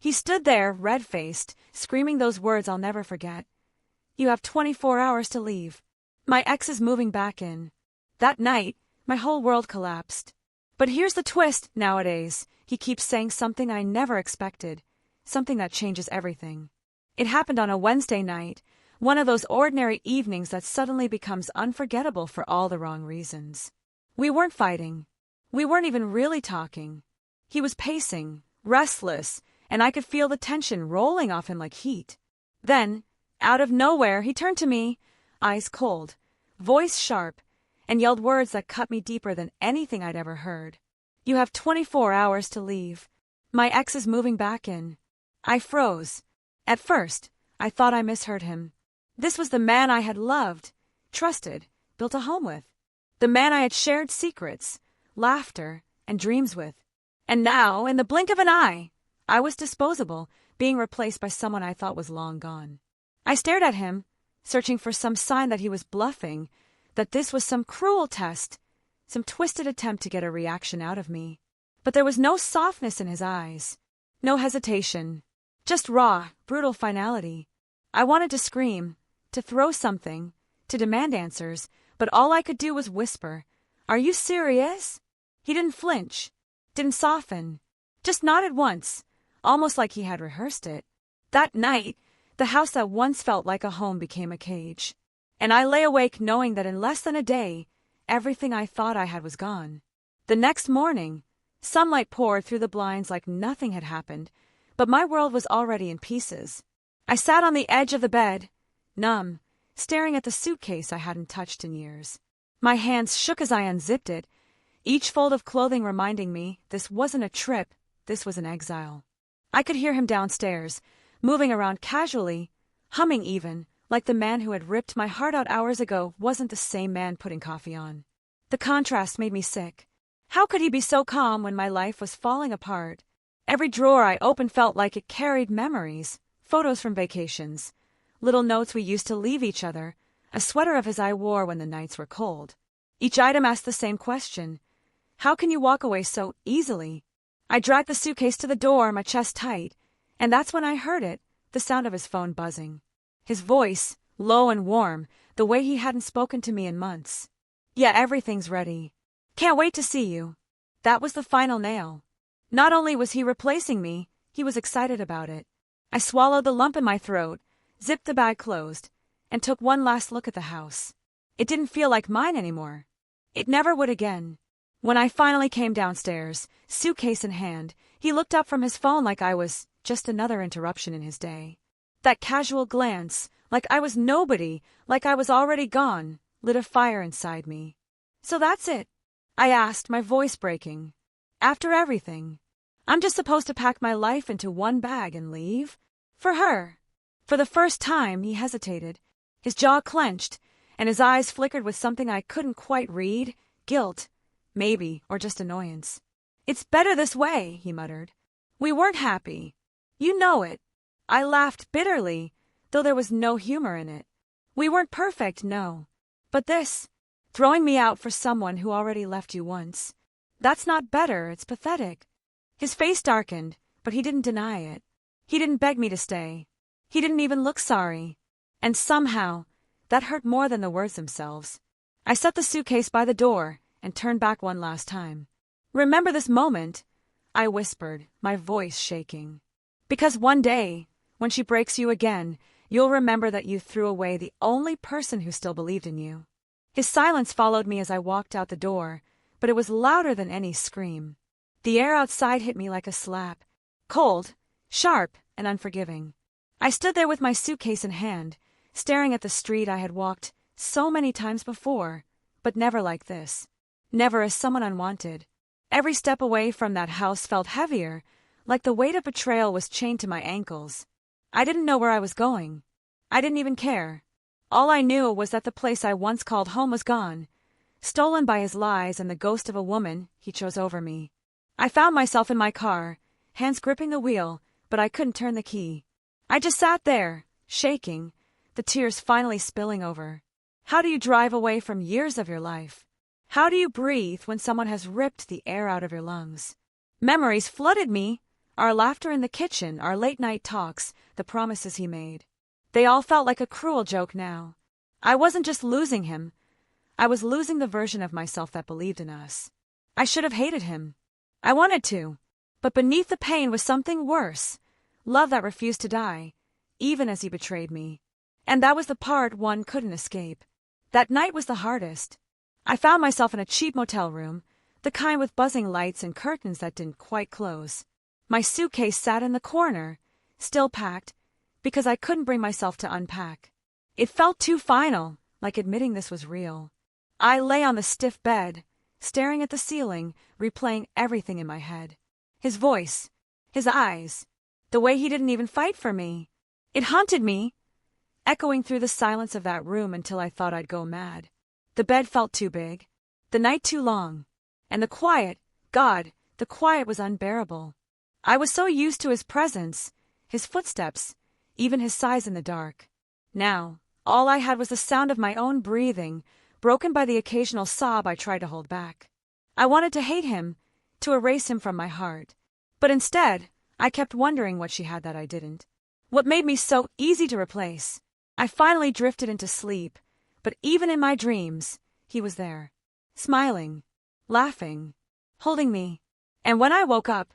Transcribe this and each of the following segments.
He stood there, red-faced, screaming those words I'll never forget. "You have 24 hours to leave. My ex is moving back in." That night, my whole world collapsed. But here's the twist nowadays. He keeps saying something I never expected, something that changes everything. It happened on a Wednesday night, one of those ordinary evenings that suddenly becomes unforgettable for all the wrong reasons. We weren't fighting. We weren't even really talking. He was pacing, restless, and I could feel the tension rolling off him like heat. Then, out of nowhere, he turned to me, eyes cold, voice sharp, and yelled words that cut me deeper than anything I'd ever heard. "You have 24 hours to leave. My ex is moving back in." I froze. At first, I thought I misheard him. This was the man I had loved, trusted, built a home with. The man I had shared secrets, laughter, and dreams with. And now, in the blink of an eye, I was disposable, being replaced by someone I thought was long gone. I stared at him, searching for some sign that he was bluffing, that this was some cruel test, some twisted attempt to get a reaction out of me. But there was no softness in his eyes, no hesitation, just raw, brutal finality. I wanted to scream, to throw something, to demand answers, but all I could do was whisper, "Are you serious?" He didn't flinch, didn't soften, just nodded once, almost like he had rehearsed it. That night, the house that once felt like a home became a cage, and I lay awake knowing that in less than a day, everything I thought I had was gone. The next morning, sunlight poured through the blinds like nothing had happened, but my world was already in pieces. I sat on the edge of the bed, numb, staring at the suitcase I hadn't touched in years. My hands shook as I unzipped it, each fold of clothing reminding me this wasn't a trip, this was an exile. I could hear him downstairs, moving around casually, humming even, like the man who had ripped my heart out hours ago wasn't the same man putting coffee on. The contrast made me sick. How could he be so calm when my life was falling apart? Every drawer I opened felt like it carried memories, photos from vacations, little notes we used to leave each other, a sweater of his I wore when the nights were cold. Each item asked the same question. How can you walk away so easily? I dragged the suitcase to the door, my chest tight, and that's when I heard it, the sound of his phone buzzing. His voice, low and warm, the way he hadn't spoken to me in months. "Yeah, everything's ready. Can't wait to see you." That was the final nail. Not only was he replacing me, he was excited about it. I swallowed the lump in my throat, zipped the bag closed, and took one last look at the house. It didn't feel like mine anymore. It never would again. When I finally came downstairs, suitcase in hand, he looked up from his phone like I was just another interruption in his day. That casual glance, like I was nobody, like I was already gone, lit a fire inside me. "So that's it?" I asked, my voice breaking. "After everything, I'm just supposed to pack my life into one bag and leave? For her?" For the first time, he hesitated. His jaw clenched, and his eyes flickered with something I couldn't quite read. Guilt, maybe, or just annoyance. "It's better this way," he muttered. "We weren't happy. You know it." I laughed bitterly, though there was no humor in it. "We weren't perfect, no. But this, throwing me out for someone who already left you once, that's not better, it's pathetic." His face darkened, but he didn't deny it. He didn't beg me to stay. He didn't even look sorry. And somehow, that hurt more than the words themselves. I set the suitcase by the door and turned back one last time. "Remember this moment," I whispered, my voice shaking. "Because one day, when she breaks you again, you'll remember that you threw away the only person who still believed in you." His silence followed me as I walked out the door, but it was louder than any scream. The air outside hit me like a slap, cold, sharp, and unforgiving. I stood there with my suitcase in hand, staring at the street I had walked so many times before, but never like this. Never as someone unwanted. Every step away from that house felt heavier, like the weight of betrayal was chained to my ankles. I didn't know where I was going. I didn't even care. All I knew was that the place I once called home was gone, stolen by his lies and the ghost of a woman he chose over me. I found myself in my car, hands gripping the wheel, but I couldn't turn the key. I just sat there, shaking, the tears finally spilling over. How do you drive away from years of your life? How do you breathe when someone has ripped the air out of your lungs? Memories flooded me, Our laughter in the kitchen, our late-night talks, the promises he made. They all felt like a cruel joke now. I wasn't just losing him. I was losing the version of myself that believed in us. I should have hated him. I wanted to. But beneath the pain was something worse. Love that refused to die, even as he betrayed me. And that was the part one couldn't escape. That night was the hardest. I found myself in a cheap motel room, the kind with buzzing lights and curtains that didn't quite close. My suitcase sat in the corner, still packed, because I couldn't bring myself to unpack. It felt too final, like admitting this was real. I lay on the stiff bed, staring at the ceiling, replaying everything in my head. His voice, his eyes, the way he didn't even fight for me. It haunted me, echoing through the silence of that room until I thought I'd go mad. The bed felt too big, the night too long, and the quiet, God, the quiet was unbearable. I was so used to his presence, his footsteps, even his sighs in the dark. Now, all I had was the sound of my own breathing, broken by the occasional sob I tried to hold back. I wanted to hate him, to erase him from my heart. But instead, I kept wondering what she had that I didn't. What made me so easy to replace? I finally drifted into sleep, but even in my dreams, he was there. Smiling, laughing, holding me. And when I woke up,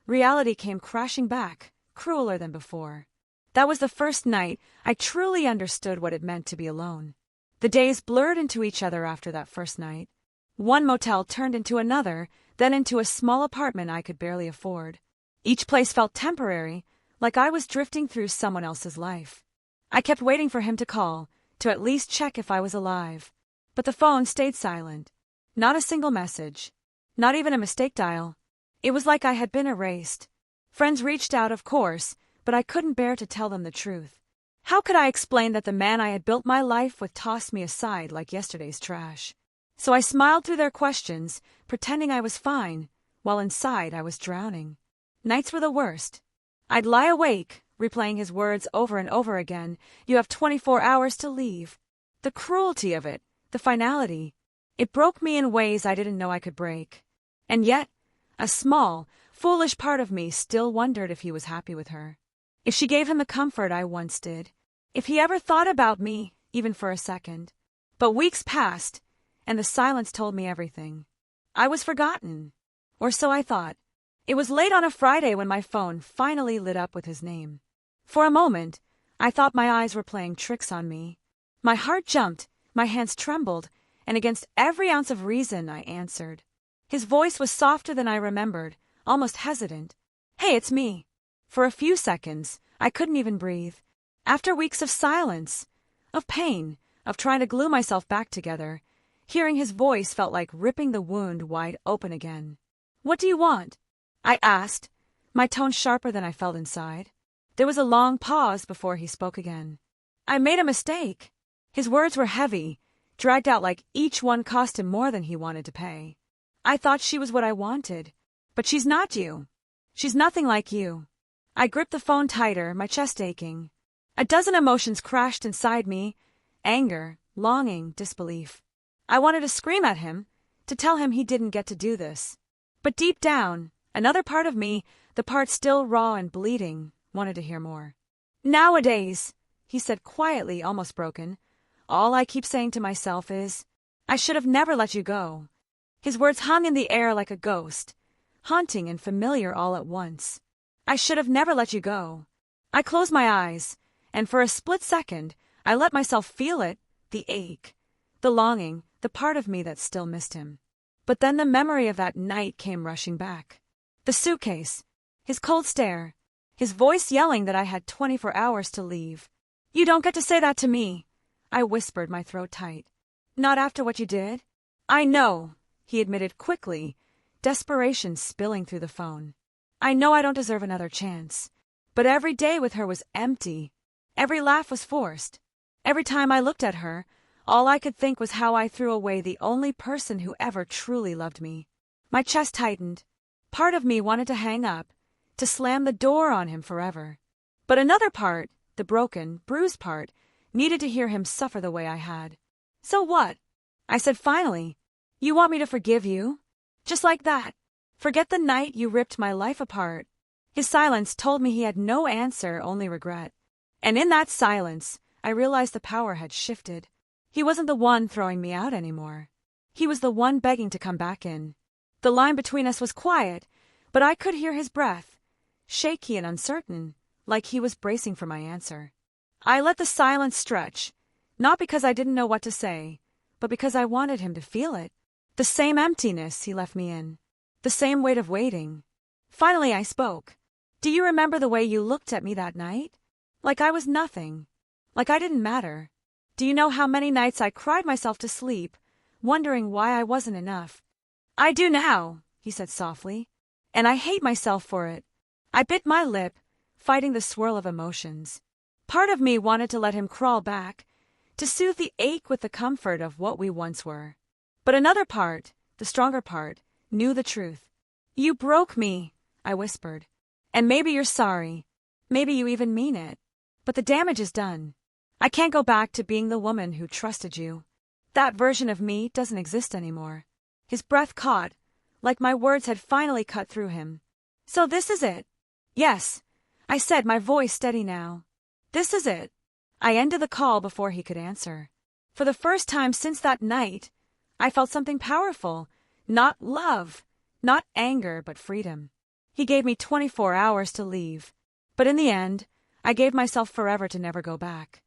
reality came crashing back, crueler than before. That was the first night I truly understood what it meant to be alone. The days blurred into each other after that first night. One motel turned into another, then into a small apartment I could barely afford. Each place felt temporary, like I was drifting through someone else's life. I kept waiting for him to call, to at least check if I was alive. But the phone stayed silent. Not a single message. Not even a mistake dial. It was like I had been erased. Friends reached out, of course, but I couldn't bear to tell them the truth. How could I explain that the man I had built my life with tossed me aside like yesterday's trash? So I smiled through their questions, pretending I was fine, while inside I was drowning. Nights were the worst. I'd lie awake, replaying his words over and over again. You have 24 hours to leave. The cruelty of it, the finality. It broke me in ways I didn't know I could break. And yet, a small, foolish part of me still wondered if he was happy with her. If she gave him the comfort I once did. If he ever thought about me, even for a second. But weeks passed, and the silence told me everything. I was forgotten. Or so I thought. It was late on a Friday when my phone finally lit up with his name. For a moment, I thought my eyes were playing tricks on me. My heart jumped, my hands trembled, and against every ounce of reason I answered. His voice was softer than I remembered, almost hesitant. Hey, it's me. For a few seconds, I couldn't even breathe. After weeks of silence, of pain, of trying to glue myself back together, hearing his voice felt like ripping the wound wide open again. What do you want? I asked, my tone sharper than I felt inside. There was a long pause before he spoke again. I made a mistake. His words were heavy, dragged out like each one cost him more than he wanted to pay. I thought she was what I wanted, but she's not you. She's nothing like you. I gripped the phone tighter, my chest aching. A dozen emotions crashed inside me. Anger, longing, disbelief. I wanted to scream at him, to tell him he didn't get to do this. But deep down, another part of me, the part still raw and bleeding, wanted to hear more. Nowadays, he said quietly, almost broken, all I keep saying to myself is, I should have never let you go. His words hung in the air like a ghost, haunting and familiar all at once. I should have never let you go. I closed my eyes, and for a split second, I let myself feel it, the ache, the longing, the part of me that still missed him. But then the memory of that night came rushing back. The suitcase, his cold stare, his voice yelling that I had 24 hours to leave. You don't get to say that to me, I whispered, my throat tight. Not after what you did? I know, he admitted quickly, desperation spilling through the phone. I know I don't deserve another chance. But every day with her was empty. Every laugh was forced. Every time I looked at her, all I could think was how I threw away the only person who ever truly loved me. My chest tightened. Part of me wanted to hang up, to slam the door on him forever. But another part, the broken, bruised part, needed to hear him suffer the way I had. So what? I said finally. You want me to forgive you? Just like that. Forget the night you ripped my life apart. His silence told me he had no answer, only regret. And in that silence, I realized the power had shifted. He wasn't the one throwing me out anymore. He was the one begging to come back in. The line between us was quiet, but I could hear his breath, shaky and uncertain, like he was bracing for my answer. I let the silence stretch, not because I didn't know what to say, but because I wanted him to feel it. The same emptiness he left me in. The same weight of waiting. Finally I spoke. Do you remember the way you looked at me that night? Like I was nothing. Like I didn't matter. Do you know how many nights I cried myself to sleep, wondering why I wasn't enough? I do now, he said softly, and I hate myself for it. I bit my lip, fighting the swirl of emotions. Part of me wanted to let him crawl back, to soothe the ache with the comfort of what we once were. But another part, the stronger part, knew the truth. You broke me, I whispered. And maybe you're sorry. Maybe you even mean it. But the damage is done. I can't go back to being the woman who trusted you. That version of me doesn't exist anymore. His breath caught, like my words had finally cut through him. So this is it? Yes, I said, my voice steady now. This is it. I ended the call before he could answer. For the first time since that night, I felt something powerful. Not love, not anger, but freedom. He gave me 24 hours to leave. But in the end, I gave myself forever to never go back.